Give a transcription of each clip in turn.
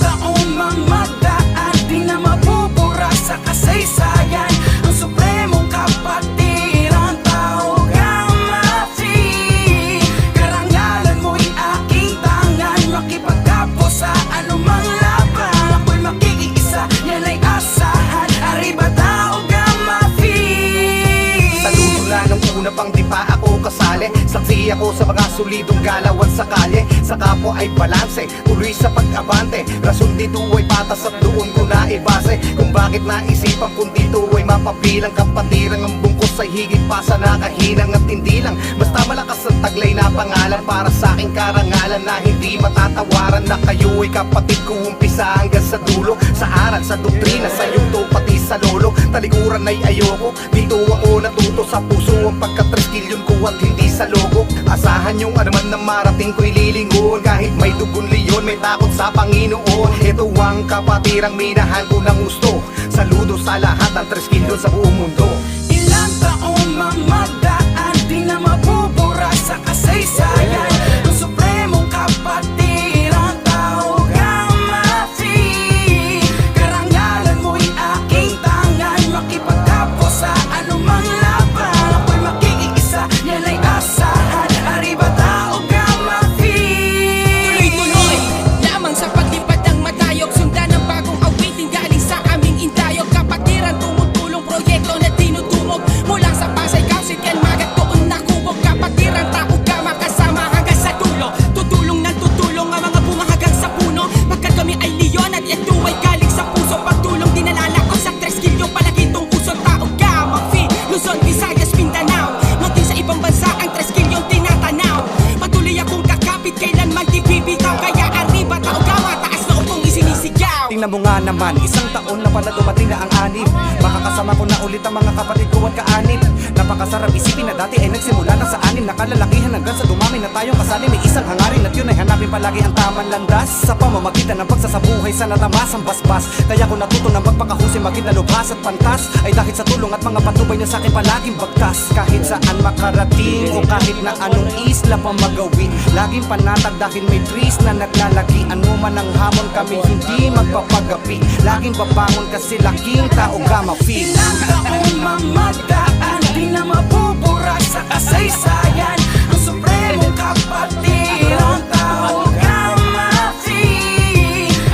taong mamadaan, di na mabubura sa kasaysayan. Ang supremong kapatiran, tao Gamafi. Karangalan mo'y aking tangan, makipagkapwa sa anumang laban. Ako'y makikiisa, yan ay asahan. Arriba tao Gamafi. Saludo na ng una pang di pa ako kasali. Saksi ako sa mga solidong galawan sa kalye. Sa kapwa ay balanse, tuloy sa pag-abante. Rason dito ay patas at doon ko na ibase kung bakit naisipan kung dito ay mapabilang. Kapatiran ang bungkos ay higit pa sa nakahinang at hindi lang basta malakas ang taglay na pangalan. Para sa aking karangalan na hindi matatawaran, na kayo ay kapatid ko umpisa hanggang sa dulo. Sa aral, sa doktrina, sa yuto, pati sa lolo. Talikuran ay ayoko, dito ako natuto. Sa puso ang pagka-triskilyon ko at hindi sa logo. Asahan yung anuman na marating ko'y lilingon. Kahit may dugon leon, may takot sa Panginoon. Ito ang kapatirang minahal ko ng gusto. Saludo sa lahat ng triskilyon sa buong mundo. Ilang taong mamadaan, di na mabubura sa kasaysayan. Ang supremong kapatiran, tao Gamafi. Karangalan mo'y aking tangan, makipagkapwa sa anumang laban. Ako'y makikiisa, yan ay asahan. Arriba tao Gamafi. Tuloy-tuloy lamang sa paglipad ng matayog, sundan ang bagong awitin galing sa aming indayog. Kapatiran tumutulong proyekto na tinutungog mula sa Pasay, Kausit, yan magat doon nakubog. Kapatiran tao Gama kasama hanggang sa dulo. Tutulong ng tutulong ang mga bunga hanggang sa puno. Pagkat kami ay leon at ito ay galing sa puso. Pagtulong dinalala ko sa Treskilyo, palagi tong puso. Tao Gama, Luzon, Visayas, Mindanao, maging sa ibang bansa ang Treskilyo tinatanaw. Patuloy akong kakapit, kailanman di bibitaw. Kaya arriba tao Gama, taas na upong isinisigaw. Tingnan mo nga naman, isang taon na pala dumating na ang anib. Makakasama ko na ulit ang mga kapatid ko at kaanib. Napakasarap isipin na dati ay nagsimula na sa anim. Nakalalakihan hanggang sa dumami na tayong kasali. May isang hangarin at yun ay hanapin palagi ang tamang landas. Sa pamamagitan ng pagsasabuhay sa natamas ang basbas. Kaya ko natuto na magpakahusay, maging nalubhas at pantas. Ay dahil sa tulong at mga patubay na sa akin palaging bagtas. Kahit saan makarating o kahit na anong isla pa magawi, laging panatag dahil may trees na naglalagi. Ano man ang hamon, kami hindi magpapagapi. Laging babangon kasi laking tao Gamafi. Ilang taong mamadaan, di na mabubura sa kasaysayan. Ang supremong kapatiran, tao Gamafi.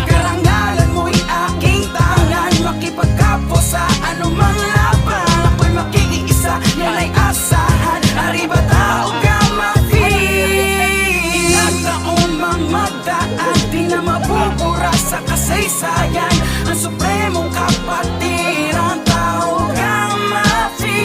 Karangalan mo'y aking tangan, makipagkapwa sa anumang laban. Ako'y makikiisa, yan ay asahan. Arriba tao Gamafi. Ilang taong mamadaan, di na mabubura sa kasaysayan. Ang supremong kapatiran, tao Gamafi.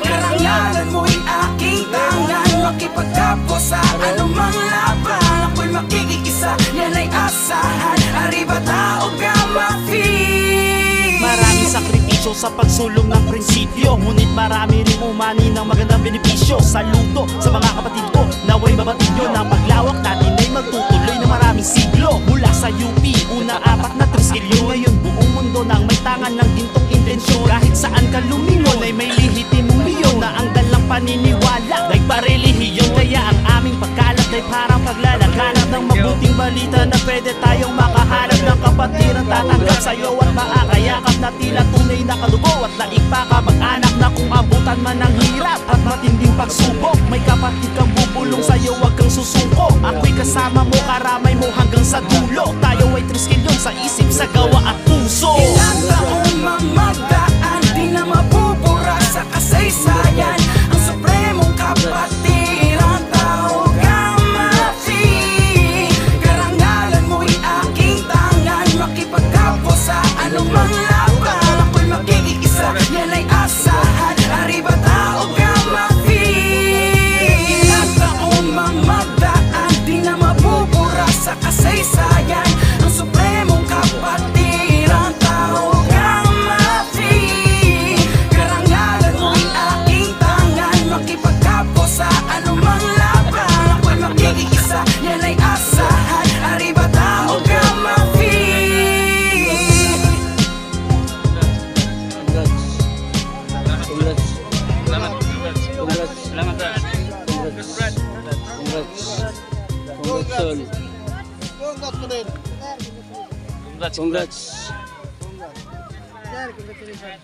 Karangalan mo'y aking tangan, makipagkapwa sa anumang laban. Ako'y makikiisa, yan ay asahan. Arriba tao Gamafi. Maraming sakripisyo sa pagsulong ng prinsipyo, ngunit marami rin umani ng magandang benepisyo. Saludo sa mga kapatid ko, naway mabatilyo na paglawak natin ay magtutuloy na maraming siglo. Mula sa UP, una apat na triskilyo, ngayon buong mundo nang may tangan ng gintong intensyon. Kahit saan ka lumingon ay may lihitimong leon na ang dalang paniniwala ay parelihiyon. Kaya ang aming pagkalat ay parang paglalaghanap ng mabuting balita na pwede tayong makahanap ng kapatiran. Tatanggap sa'yo at maakayakap na tila tunay na kadugo at naigpa ka mag-anak na kung abutan man ng hirap at matinding pagsubok. May kapatid kang bubulong sa'yo, wag kang susuko. Ako'y kasama mo, karamay mo hanggang sa dulo. Tayo ay triskilyon sa isip, sa gawa at puso. Ilang taong mamadaan, di na mabubura sa kasaysayan. Ang supremong kapatiran, tao Gamafi. Karangalan mo'y aking tangan, makipagkapwa sa anumang laban. Ako'y makikiisa, yan ay asahan. Arriba tao Gamafi. Ilang taong mamadaan, di na mabubura sa kasaysayan. Ang supremong kapatiran, tao Gamafi. Karangalan mo'y aking tangan, makipagkapwa sa anumang laban. Ako'y makikiisa, yan ay asahan. Arriba tao Gamafi. Congrats. Congrats. Congrats. Congrats. Congrats. Sir, congratulations.